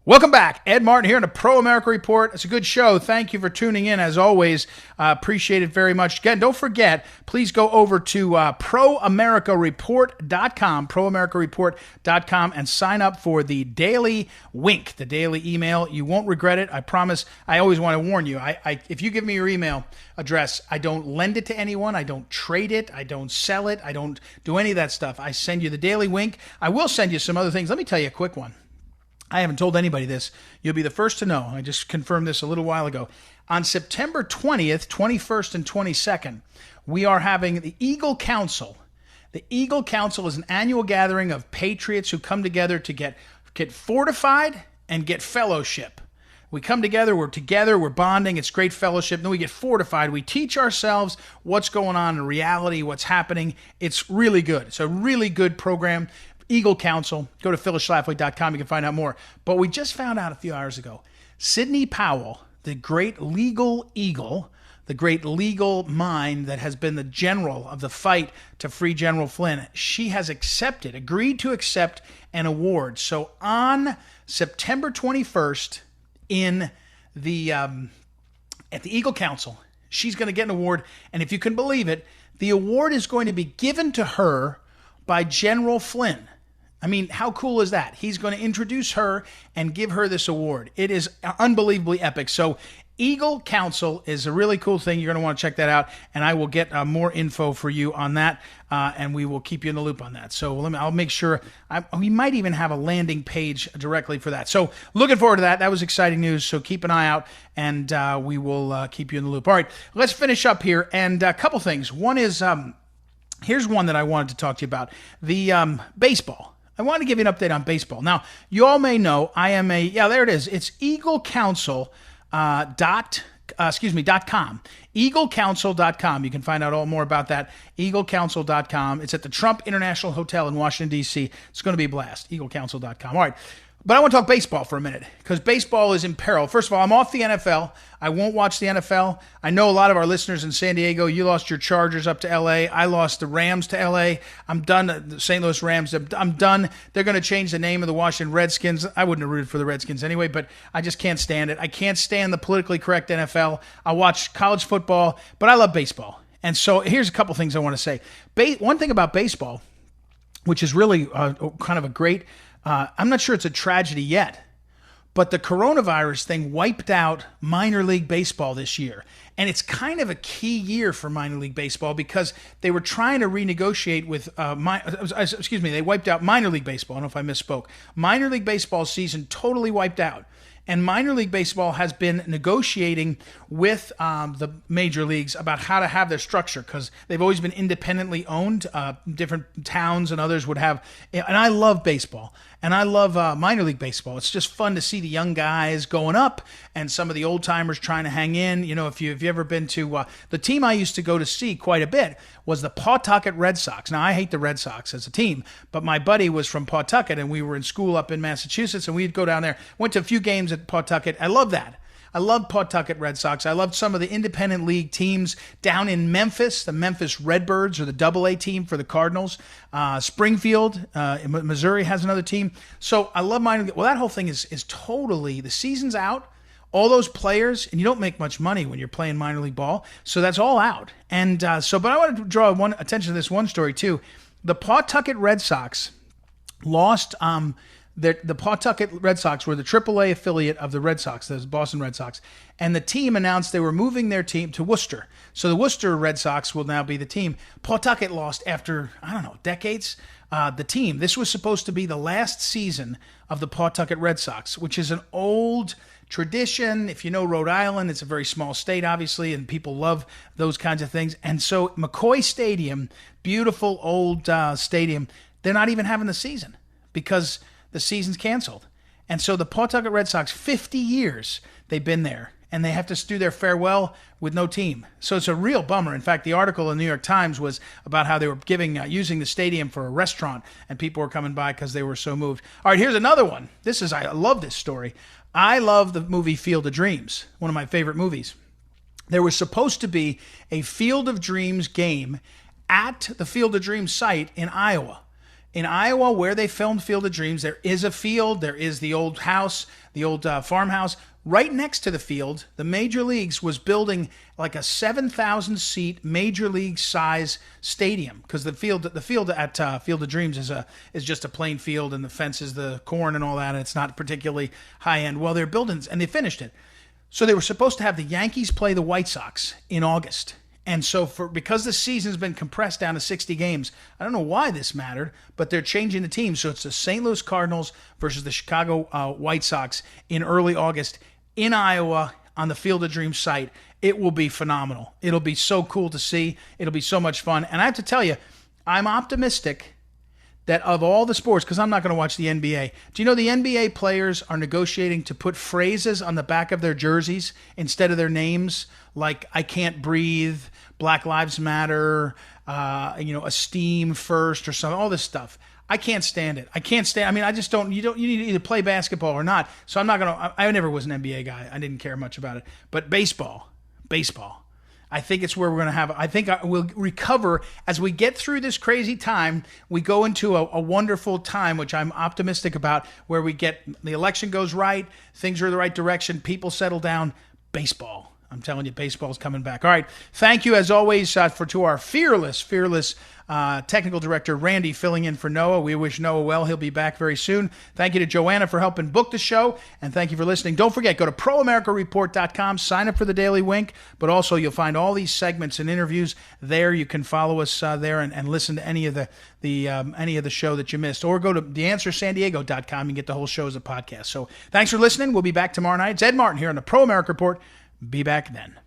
Welcome back. Ed Martin here in the Pro America Report. It's a good show. Thank you for tuning in, as always. Appreciate it very much. Again, don't forget, please go over to proamericareport.com, proamericareport.com, and sign up for the Daily Wink, the daily email. You won't regret it. I promise. I always want to warn you. If you give me your email address, I don't lend it to anyone. I don't trade it. I don't sell it. I don't do any of that stuff. I send you the Daily Wink. I will send you some other things. Let me tell you a quick one. I haven't told anybody this. You'll be the first to know. I just confirmed this a little while ago. On September 20th, 21st, and 22nd, we are having the Eagle Council. The Eagle Council is an annual gathering of patriots who come together to get fortified and get fellowship. We come together, we're bonding, it's great fellowship, then we get fortified. We teach ourselves what's going on in reality, what's happening. It's really good. It's a really good program. Eagle Council. Go to phyllisschlafly.com. You can find out more. But we just found out a few hours ago, Sidney Powell, the great legal eagle, the great legal mind that has been the general of the fight to free General Flynn, she has agreed to accept an award. So on September 21st at the Eagle Council, she's going to get an award. And if you can believe it, the award is going to be given to her by General Flynn. I mean, how cool is that? He's going to introduce her and give her this award. It is unbelievably epic. So Eagle Council is a really cool thing. You're going to want to check that out, and I will get more info for you on that, and we will keep you in the loop on that. So I'll make sure. We might even have a landing page directly for that. So looking forward to that. That was exciting news, so keep an eye out, and we will keep you in the loop. All right, let's finish up here, and a couple things. One is, here's one that I wanted to talk to you about, the baseball. I want to give you an update on baseball. Now, you all may know I am there it is. It's eaglecouncil.com. eaglecouncil.com. You can find out all more about that. eaglecouncil.com. It's at the Trump International Hotel in Washington, D.C. It's going to be a blast. eaglecouncil.com. All right. But I want to talk baseball for a minute because baseball is in peril. First of all, I'm off the NFL. I won't watch the NFL. I know a lot of our listeners in San Diego, you lost your Chargers up to L.A. I lost the Rams to L.A. I'm done. The St. Louis Rams, I'm done. They're going to change the name of the Washington Redskins. I wouldn't have rooted for the Redskins anyway, but I just can't stand it. I can't stand the politically correct NFL. I watch college football, but I love baseball. And so here's a couple things I want to say. One thing about baseball, which is really kind of a great... I'm not sure it's a tragedy yet, but the coronavirus thing wiped out minor league baseball this year. And it's kind of a key year for minor league baseball because they were trying to renegotiate with, they wiped out minor league baseball. I don't know if I misspoke. Minor league baseball season totally wiped out. And minor league baseball has been negotiating with the major leagues about how to have their structure because they've always been independently owned. Different towns and others would have. And I love baseball. And I love minor league baseball. It's just fun to see the young guys going up and some of the old timers trying to hang in. You know, if you've ever been to the team I used to go to see quite a bit was the Pawtucket Red Sox. Now, I hate the Red Sox as a team, but my buddy was from Pawtucket and we were in school up in Massachusetts and we'd go down there. Went to a few games at Pawtucket. I love that. I love Pawtucket Red Sox. I loved some of the independent league teams down in Memphis, the Memphis Redbirds, or the Double-A team for the Cardinals. Springfield, Missouri has another team. So I love minor league. Well, that whole thing is totally, the season's out. All those players, and you don't make much money when you're playing minor league ball, so that's all out. And but I want to draw attention to this one story too. The Pawtucket Red Sox lost. The Pawtucket Red Sox were the AAA affiliate of the Red Sox, the Boston Red Sox, and the team announced they were moving their team to Worcester. So the Worcester Red Sox will now be the team. Pawtucket lost after, decades. The team. This was supposed to be the last season of the Pawtucket Red Sox, which is an old tradition. If you know Rhode Island, it's a very small state, obviously, and people love those kinds of things. And so McCoy Stadium, beautiful old stadium, they're not even having the season because the season's canceled. And so the Pawtucket Red Sox, 50 years they've been there, and they have to do their farewell with no team. So it's a real bummer. In fact, the article in the New York Times was about how they were using the stadium for a restaurant, and people were coming by because they were so moved. All right, here's another one. I love this story. I love the movie Field of Dreams, one of my favorite movies. There was supposed to be a Field of Dreams game at the Field of Dreams site in Iowa. in Iowa, where they filmed Field of Dreams, there is a field. There is the old house, the old farmhouse. Right next to the field, the Major Leagues was building like a 7,000-seat Major League size stadium, because the field at Field of Dreams is just a plain field, and the fence is the corn and all that, and it's not particularly high end. Well, they're building, and they finished it. So they were supposed to have the Yankees play the White Sox in August. And so because the season's been compressed down to 60 games, I don't know why this mattered, but they're changing the team. So it's the St. Louis Cardinals versus the Chicago White Sox in early August in Iowa on the Field of Dreams site. It will be phenomenal. It'll be so cool to see. It'll be so much fun. And I have to tell you, I'm optimistic that of all the sports, because I'm not going to watch the NBA, do you know the NBA players are negotiating to put phrases on the back of their jerseys instead of their names, like "I can't breathe," "Black Lives Matter," "Esteem first," or something, all this stuff. I can't stand it. I mean, I just don't. You need to either play basketball or not. So I'm not going to. I never was an NBA guy. I didn't care much about it. But baseball. I think it's where we're going to have. I think we'll recover as we get through this crazy time. We go into a wonderful time, which I'm optimistic about, where we get the election goes right, things are in the right direction, people settle down. Baseball. I'm telling you, baseball's coming back. All right. Thank you, as always, to our fearless technical director, Randy, filling in for Noah. We wish Noah well. He'll be back very soon. Thank you to Joanna for helping book the show, and thank you for listening. Don't forget, go to proamericareport.com, sign up for the Daily Wink, but also you'll find all these segments and interviews there. You can follow us there and listen to any of the show that you missed, or go to theanswersandiego.com and get the whole show as a podcast. So thanks for listening. We'll be back tomorrow night. It's Ed Martin here on the Pro America Report. Be back then.